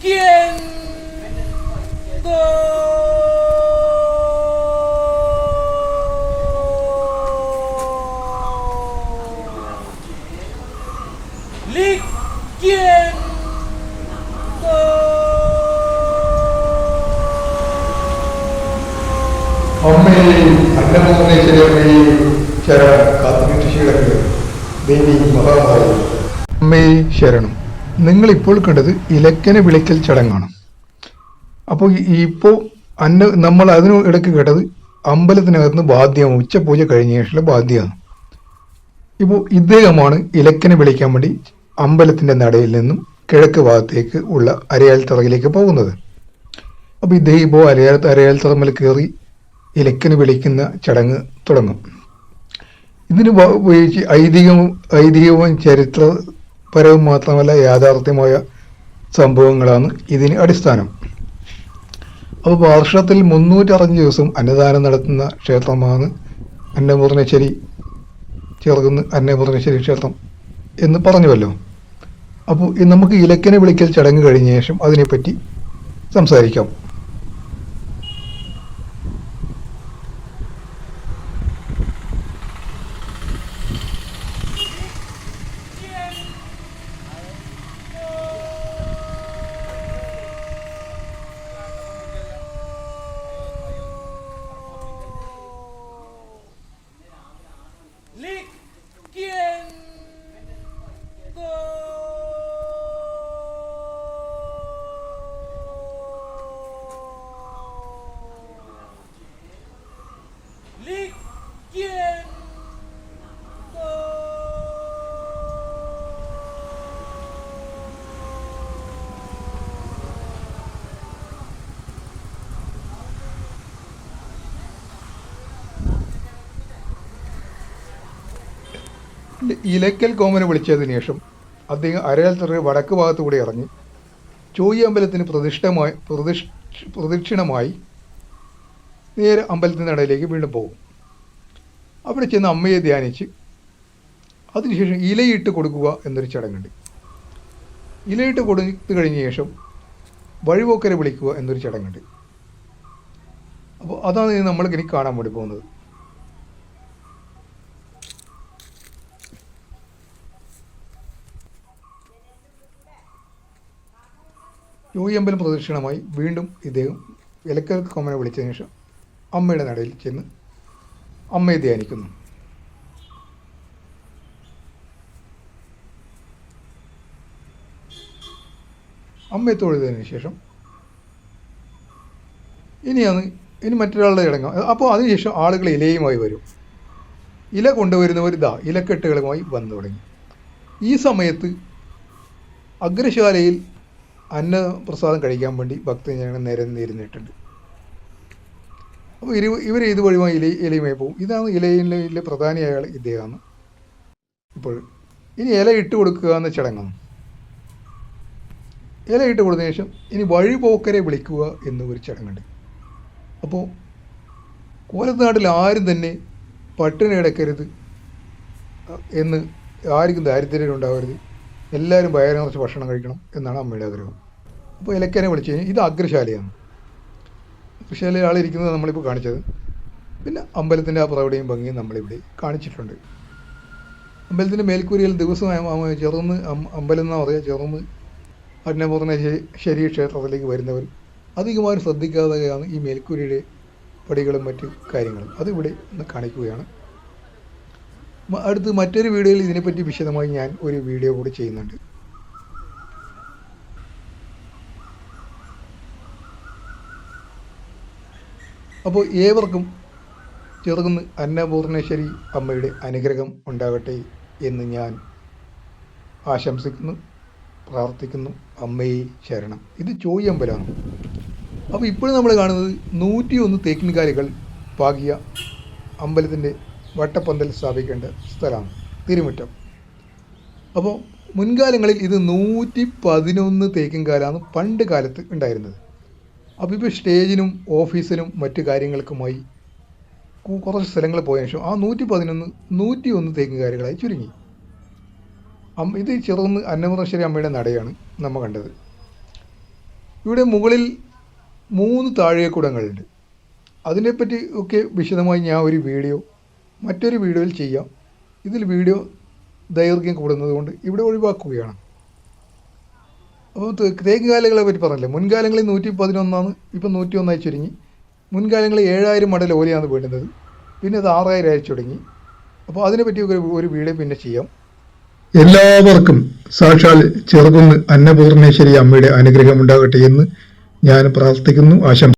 അമ്മയെ അന്നപൂർണേശ്വരി ശരണം കാത്തുരക്ഷിച്ചിടക്ക് ദേവി മഹാമാരി. അമ്മയെ ശരണം. നിങ്ങളിപ്പോൾ കണ്ടത് ഇലക്കനെ വിളിക്കൽ ചടങ്ങാണ്. അപ്പോൾ ഇപ്പോൾ നമ്മൾ അതിന് ഇടയ്ക്ക് കേട്ടത് അമ്പലത്തിനകത്ത് വാദ്യം, ഉച്ചപൂജ കഴിഞ്ഞ ശേഷമുള്ള വാദ്യമാണ്. ഇപ്പോൾ ഇദ്ദേഹമാണ് ഇലക്കനെ വിളിക്കാൻ വേണ്ടി അമ്പലത്തിൻ്റെ നടയിൽ നിന്നും കിഴക്ക് ഭാഗത്തേക്ക് ഉള്ള അരയാൽ തറയിലേക്ക് പോകുന്നത്. അപ്പോൾ ഇദ്ദേഹം ഇപ്പോൾ അരയാൽ തറമേൽ കയറി ഇലക്കന് വിളിക്കുന്ന ചടങ്ങ് തുടങ്ങും. ഇതിന് ഐതിഹ്യവും ചരിത്രപരവും മാത്രമല്ല യാഥാർത്ഥ്യമായ സംഭവങ്ങളാണ് ഇതിന് അടിസ്ഥാനം. അപ്പോൾ വർഷത്തിൽ 365 ദിവസം അന്നദാനം നടത്തുന്ന ക്ഷേത്രമാണ് അന്നപൂർണേശ്വരി ക്ഷേത്രം എന്ന് പറഞ്ഞുവല്ലോ. അപ്പോൾ നമുക്ക് ഇലക്കനെ വിളിക്കൽ ചടങ്ങ് കഴിഞ്ഞ ശേഷം അതിനെപ്പറ്റി സംസാരിക്കാം. ഇലക്കൽ കോമനെ വിളിച്ചതിന് ശേഷം അദ്ദേഹം അരയാൽ തറ വടക്ക് ഭാഗത്തുകൂടി ഇറങ്ങി ചോയി അമ്പലത്തിന് പ്രദക്ഷിണമായി നേരെ അമ്പലത്തിൻ്റെ ഇടയിലേക്ക് വീണ്ടും പോകും. അവിടെ ചെന്ന് അമ്മയെ ധ്യാനിച്ച് അതിനുശേഷം ഇലയിട്ട് കൊടുക്കുക എന്നൊരു ചടങ്ങുണ്ട്. ഇലയിട്ട് കൊടുത്തു കഴിഞ്ഞ ശേഷം വഴിപോക്കരെ വിളിക്കുക എന്നൊരു ചടങ്ങുണ്ട്. അപ്പോൾ അതാണ് നമ്മൾക്ക് ഇനി കാണാൻ വേണ്ടി പോകുന്നത്. ചോയി അമ്പലം പ്രദക്ഷിണമായി വീണ്ടും ഇദ്ദേഹം ഇലക്കൽ കോമനെ വിളിച്ചതിന് ശേഷം അമ്മയുടെ നടയിൽ ചെന്ന് അമ്മയെ ധ്യാനിക്കുന്നു. അമ്മയെ തൊഴുതതിന് ശേഷം ഇനി മറ്റൊരാളുടെ ചടങ്ങ്. അപ്പോൾ അതിനുശേഷം ആളുകൾ ഇലയുമായി വരും. ഇല കൊണ്ടുവരുന്നവർ ഇലക്കെട്ടുകളുമായി വന്നു തുടങ്ങി. ഈ സമയത്ത് അഗ്രശാലയിൽ അന്നപ്രസാദം കഴിക്കാൻ വേണ്ടി ഭക്തജനങ്ങൾ നിരന്നിരുന്നിട്ടുണ്ട്. അപ്പോൾ ഇവർ ഇത് വഴിയുമായി ഇലയുമായി പോകും. ഇതാണ് ഇലയിലെ പ്രധാനിയായ ആൾ ഇദ്ദേഹമാണ്. ഇപ്പോൾ ഇനി ഇല ഇട്ട് കൊടുക്കുക എന്ന ചടങ്ങാണ്. ഇല ഇട്ട് കൊടുത്തതിന് ശേഷം ഇനി വഴിപോക്കരെ വിളിക്കുക എന്നൊരു ചടങ്ങുണ്ട്. അപ്പോൾ കോലനാട്ടിൽ ആരും തന്നെ പട്ടിണി കിടക്കരുത് എന്ന്, ആർക്കും ദാരിദ്ര്യം ഉണ്ടാവരുത്, എല്ലാവരും വയറ് നിറച്ച് ഭക്ഷണം കഴിക്കണം എന്നാണ് അമ്മയുടെ ആഗ്രഹം. അപ്പോൾ ഇലക്കനെ വിളിച്ചു കഴിഞ്ഞാൽ ഇത് അഗ്രശാലയാണ്. അഗ്രശാലയിൽ ആളിരിക്കുന്നത് നമ്മളിപ്പോൾ കാണിച്ചത്. പിന്നെ അമ്പലത്തിൻ്റെ ആ പ്രൗഢിയും ഭംഗിയും നമ്മളിവിടെ കാണിച്ചിട്ടുണ്ട്. അമ്പലത്തിൻ്റെ മേൽക്കൂരയിൽ ദിവസവും ചെറുന്ന് അമ്പലം എന്നാണ് പറയുക, ചെറുന്ന് അന്നപൂർണേശ്വരി ക്ഷേത്രത്തിലേക്ക് വരുന്നവർ അധികമാരും ശ്രദ്ധിക്കാതെയാണ് ഈ മേൽക്കൂരയുടെ പടികളും മറ്റു കാര്യങ്ങളും. അതിവിടെ ഒന്ന് കാണിക്കുകയാണ്. അടുത്ത് മറ്റൊരു വീഡിയോയിൽ ഇതിനെപ്പറ്റി വിശദമായി ഞാൻ ഒരു വീഡിയോ കൂടി ചെയ്യുന്നുണ്ട്. അപ്പോൾ ഏവർക്കും ചെറുകുന്ന് അന്നപൂർണേശ്വരി അമ്മയുടെ അനുഗ്രഹം ഉണ്ടാകട്ടെ എന്ന് ഞാൻ ആശംസിക്കുന്നു, പ്രാർത്ഥിക്കുന്നു. അമ്മയെ ശരണം. ഇത് ചോയി അമ്പലമാണ്. അപ്പോൾ ഇപ്പോഴും നമ്മൾ കാണുന്നത് 101 തേക്കിൻകാലികൾ പാകിയ അമ്പലത്തിൻ്റെ വട്ടപ്പന്തൽ സ്ഥാപിക്കേണ്ട സ്ഥലമാണ്, തിരുമുറ്റം. അപ്പോൾ മുൻകാലങ്ങളിൽ ഇത് 111 തേക്കിൻകാലാണ് പണ്ട് കാലത്ത് ഉണ്ടായിരുന്നത്. അപ്പോൾ ഇപ്പോൾ സ്റ്റേജിനും ഓഫീസിനും മറ്റു കാര്യങ്ങൾക്കുമായി കുറച്ച് സ്ഥലങ്ങൾ പോയതിനു ശേഷം ആ 111 തേക്കിൻകാലുകളായി ചുരുങ്ങി. ഇത് ചെറുന്ന് അന്നപൂർണേശ്വരി അമ്മയുടെ നടയാണ് നമ്മൾ കണ്ടത്. ഇവിടെ മുകളിൽ 3 താഴികക്കുടങ്ങളുണ്ട്. അതിനെപ്പറ്റി ഒക്കെ വിശദമായി ഞാൻ ഒരു വീഡിയോ മറ്റൊരു വീഡിയോയിൽ ചെയ്യാം. ഇതിൽ വീഡിയോ ദൈർഘ്യം കൂടുന്നത് കൊണ്ട് ഇവിടെ ഒഴിവാക്കുകയാണ്. അപ്പോൾ തേക്കുകാലുകളെ പറ്റി പറഞ്ഞില്ലേ, മുൻകാലങ്ങളിൽ 111 ഇപ്പം 101 ചുരുങ്ങി. മുൻകാലങ്ങളിൽ 7000 മടൽ ഓലയാണ് വേണ്ടുന്നത്, പിന്നെ അത് 6000 ചുരുങ്ങി. അപ്പോൾ അതിനെപ്പറ്റി ഒരു വീഡിയോ പിന്നെ ചെയ്യാം. എല്ലാവർക്കും സാക്ഷാൽ ചെറുകുന്ന് അന്നപൂർണേശ്വരി അമ്മയുടെ അനുഗ്രഹം ഉണ്ടാകട്ടെ എന്ന് ഞാൻ പ്രാർത്ഥിക്കുന്നു, ആശംസിക്കുന്നു.